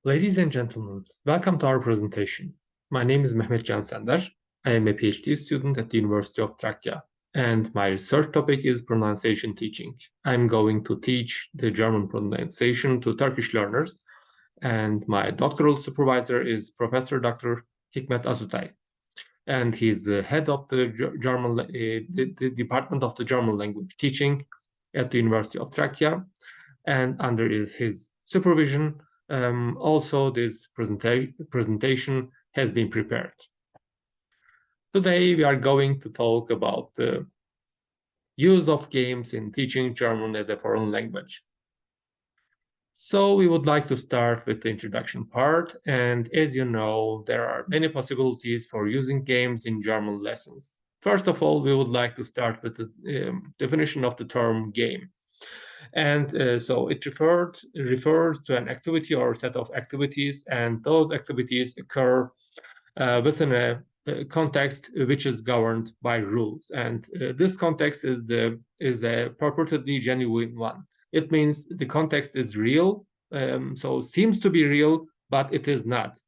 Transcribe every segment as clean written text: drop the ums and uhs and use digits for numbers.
Ladies and gentlemen, welcome to our presentation. My name is Mehmet SANDER. I am a PhD student at the University of Trakya, and my research topic is pronunciation teaching. I'm going to teach the German pronunciation to Turkish learners, and my doctoral supervisor is Professor Dr. Hikmet ASUTAY, and he's the head of the the Department of the German Language Teaching at the University of Trakya, and under his supervision, also this presentation has been prepared. Today, we are going to talk about the use of games in teaching German as a foreign language. So we would like to start with the introduction part, and as you know, there are many possibilities for using games in German lessons. First of all, we would like to start with the definition of the term game. And so it refers to an activity or set of activities, and those activities occur within a context which is governed by rules. And this context is a purportedly genuine one. It means the context is real, so seems to be real, but it is not.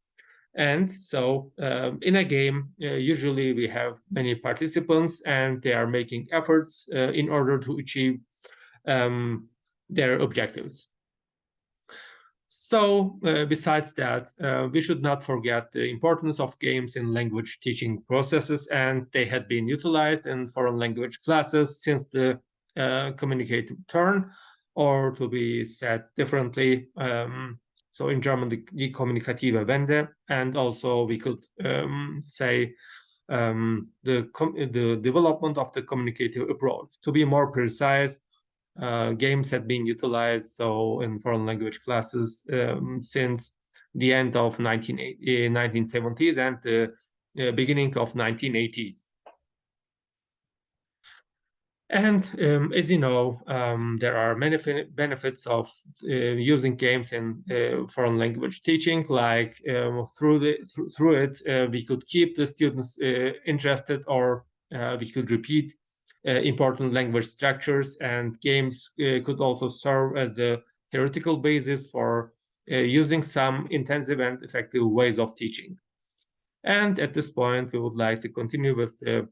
And so in a game, usually we have many participants, and they are making efforts in order to achieve their objectives. So besides that, we should not forget the importance of games in language teaching processes, and they had been utilized in foreign language classes since the communicative turn, or to be said differently, so in German, the kommunikative Wende, and also we could say the development of the communicative approach. To be more precise, games had been utilized in foreign language classes since the end of 1970s and the beginning of 1980s. And as you know, there are many benefits of using games in foreign language teaching. Like through it, we could keep the students interested, or we could repeat important language structures, and games could also serve as the theoretical basis for using some intensive and effective ways of teaching. And at this point, we would like to continue with the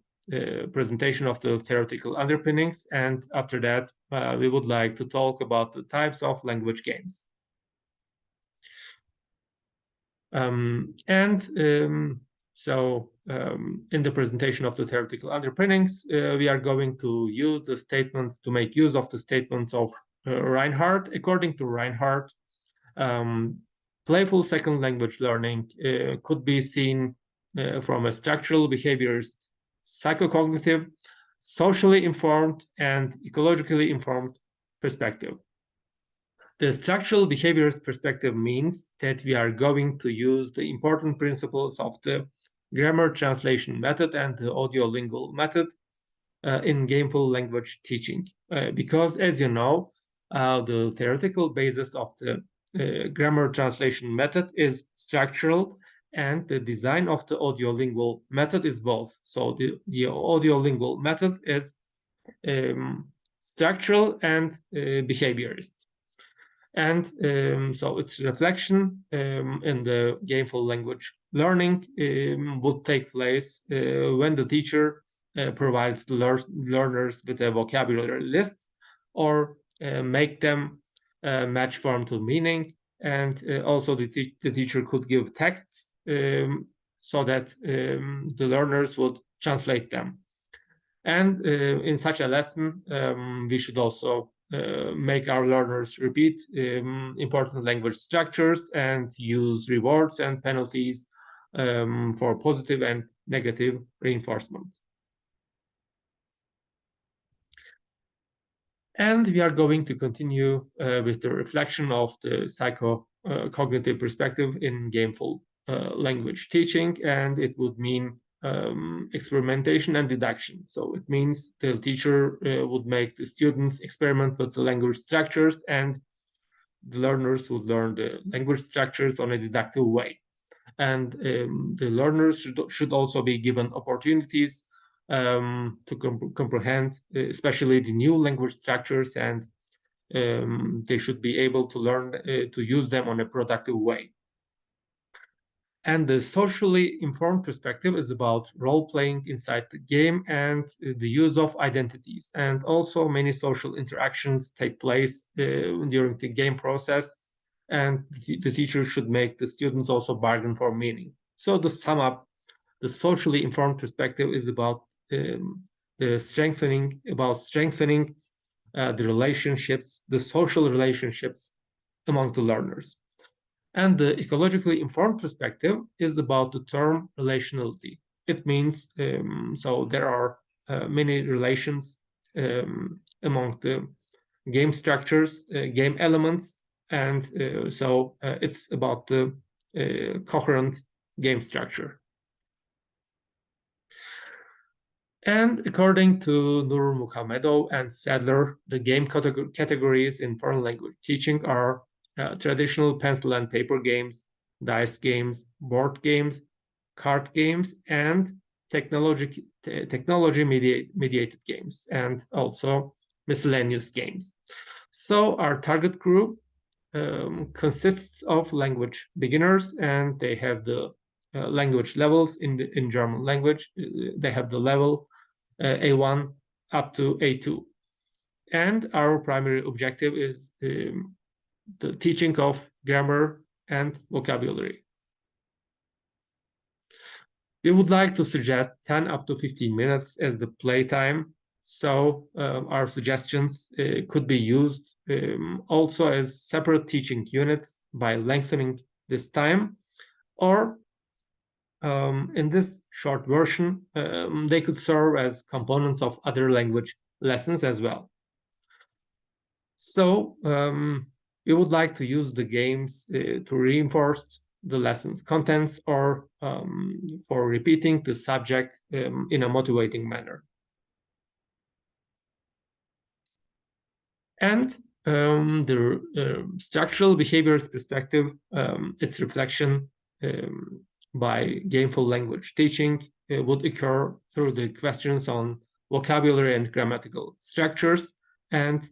presentation of the theoretical underpinnings, and after that, we would like to talk about the types of language games. So in the presentation of the theoretical underpinnings, we are going to use the statements to make use of the statements of Reinhardt. According to Reinhardt, playful second language learning could be seen from a structural, behaviorist, psychocognitive, socially informed, and ecologically informed perspective. The structural behaviorist perspective means that we are going to use the important principles of the grammar translation method and the audiolingual method in gameful language teaching. Because, as you know, the theoretical basis of the grammar translation method is structural, and the design of the audiolingual method is both. So the audiolingual method is structural and behaviorist. And so its reflection in the gameful language learning would take place when the teacher provides learners with a vocabulary list, or make them match form to meaning. And also the teacher could give texts so that the learners would translate them. And in such a lesson, we should also make our learners repeat important language structures and use rewards and penalties for positive and negative reinforcement. And we are going to continue with the reflection of the psychocognitive perspective in gameful language teaching, and it would mean experimentation and deduction. So it means the teacher would make the students experiment with the language structures, and the learners would learn the language structures on a deductive way. And the learners should also be given opportunities to comprehend, especially the new language structures, and they should be able to learn to use them on a productive way. And the socially informed perspective is about role-playing inside the game and the use of identities. And also many social interactions take place during the game process, and the teacher should make the students also bargain for meaning. So to sum up, the socially informed perspective is about strengthening the relationships, the social relationships among the learners. And the ecologically informed perspective is about the term relationality. It means so there are many relations among the game structures, game elements, and so it's about the coherent game structure. And according to Nur Muhammadov and Sadler, the game categories in foreign language teaching are traditional pencil and paper games, dice games, board games, card games, and technology mediated games, and also miscellaneous games. So our target group consists of language beginners, and they have the language levels in German language. They have the level A1 up to A2. And our primary objective is the teaching of grammar and vocabulary. We would like to suggest 10 up to 15 minutes as the playtime. So our suggestions could be used also as separate teaching units by lengthening this time, or in this short version, they could serve as components of other language lessons as well. So we would like to use the games to reinforce the lesson's contents, or for repeating the subject in a motivating manner. And the structural behaviors perspective, its reflection by gameful language teaching would occur through the questions on vocabulary and grammatical structures, and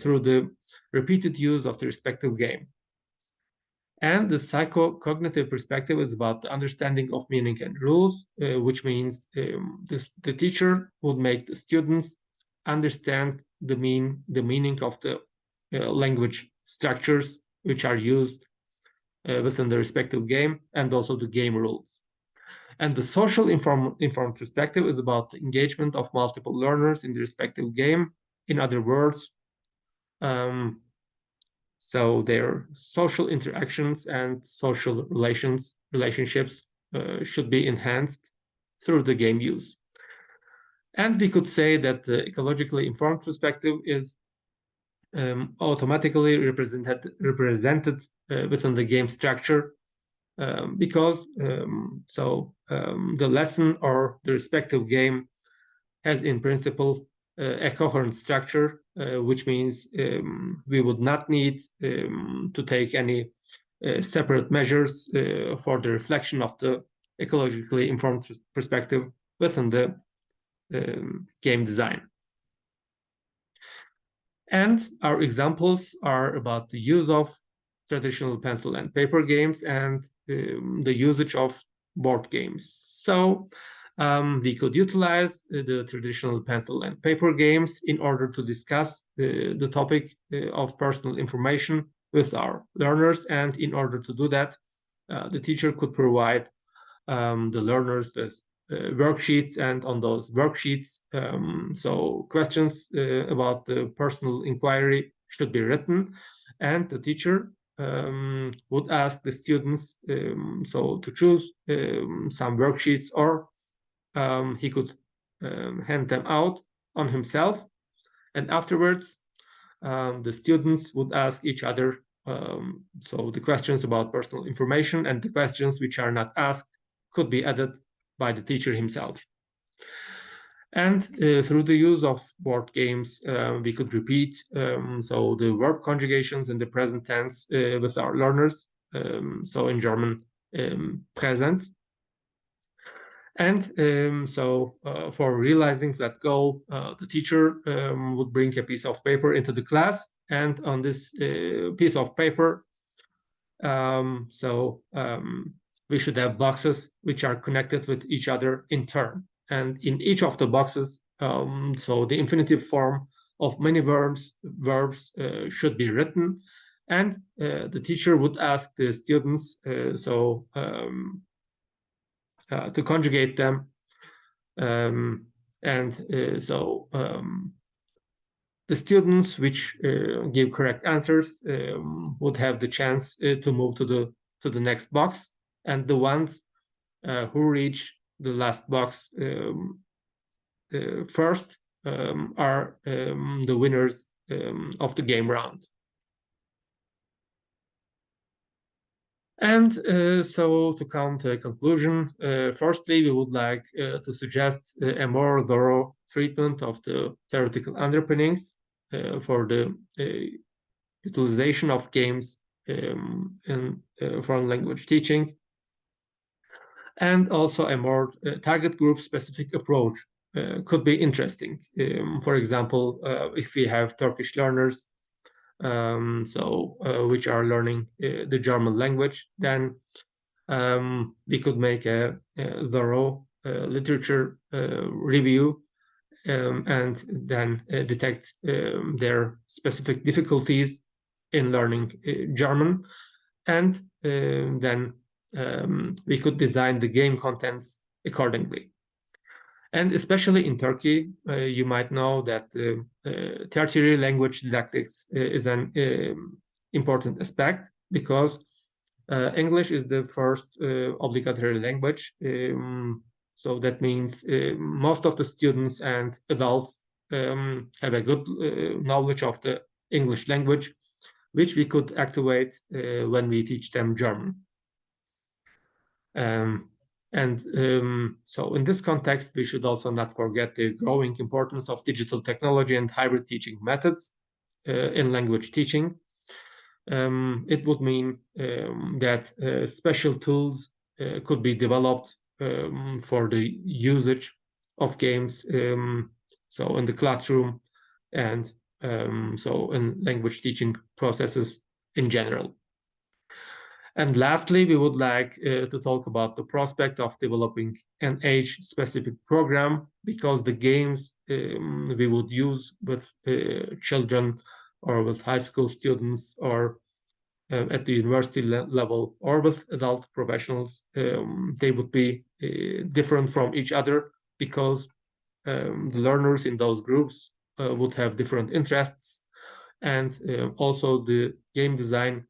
through the repeated use of the respective game. And the psycho-cognitive perspective is about the understanding of meaning and rules, which means the teacher would make the students understand the meaning of the language structures which are used within the respective game, and also the game rules. And the social informed perspective is about the engagement of multiple learners in the respective game. In other words, so their social interactions and social relationships should be enhanced through the game use. And we could say that the ecologically informed perspective is automatically represented within the game structure, because the lesson or the respective game has in principle a coherent structure, which means we would not need to take any separate measures for the reflection of the ecologically informed perspective within the game design. And our examples are about the use of traditional pencil and paper games and the usage of board games. So we could utilize the traditional pencil and paper games in order to discuss the topic of personal information with our learners. And in order to do that, the teacher could provide the learners with worksheets, and on those worksheets, so questions about the personal inquiry should be written, and the teacher would ask the students so to choose some worksheets, or he could hand them out on himself, and afterwards the students would ask each other so the questions about personal information, and the questions which are not asked could be added by the teacher himself. And through the use of board games, we could repeat so the verb conjugations in the present tense with our learners, so in German, Präsenz. And for realizing that goal, the teacher would bring a piece of paper into the class, and on this piece of paper, we should have boxes which are connected with each other in turn. And in each of the boxes, so the infinitive form of many verbs should be written, and the teacher would ask the students to conjugate them, the students which give correct answers would have the chance to move to the next box, and the ones who reach the last box first are the winners of the game round. And so to come to a conclusion, firstly, we would like to suggest a more thorough treatment of the theoretical underpinnings for the utilization of games in foreign language teaching, and also a more target group specific approach could be interesting. For example, if we have Turkish learners which are learning the German language, then we could make a thorough literature review and then detect their specific difficulties in learning German, and then we could design the game contents accordingly. And especially in Turkey, you might know that tertiary language didactics is an important aspect, because English is the first obligatory language. So that means most of the students and adults have a good knowledge of the English language, which we could activate when we teach them German. So in this context, we should also not forget the growing importance of digital technology and hybrid teaching methods in language teaching. It would mean that special tools could be developed for the usage of games, so in the classroom, and so in language teaching processes in general. And lastly, we would like to talk about the prospect of developing an age-specific program, because the games we would use with children or with high school students or at the university level or with adult professionals, they would be different from each other, because the learners in those groups would have different interests, and also the game design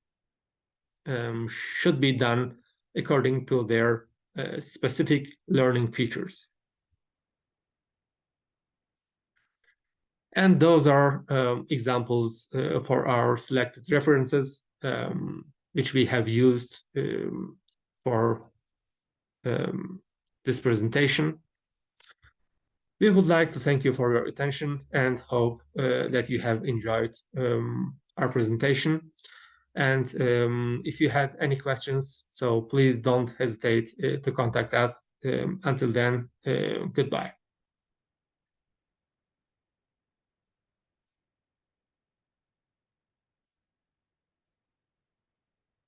should be done according to their specific learning features. And those are examples for our selected references, which we have used for this presentation. We would like to thank you for your attention and hope that you have enjoyed our presentation. And if you had any questions, so please don't hesitate to contact us. Until then, goodbye.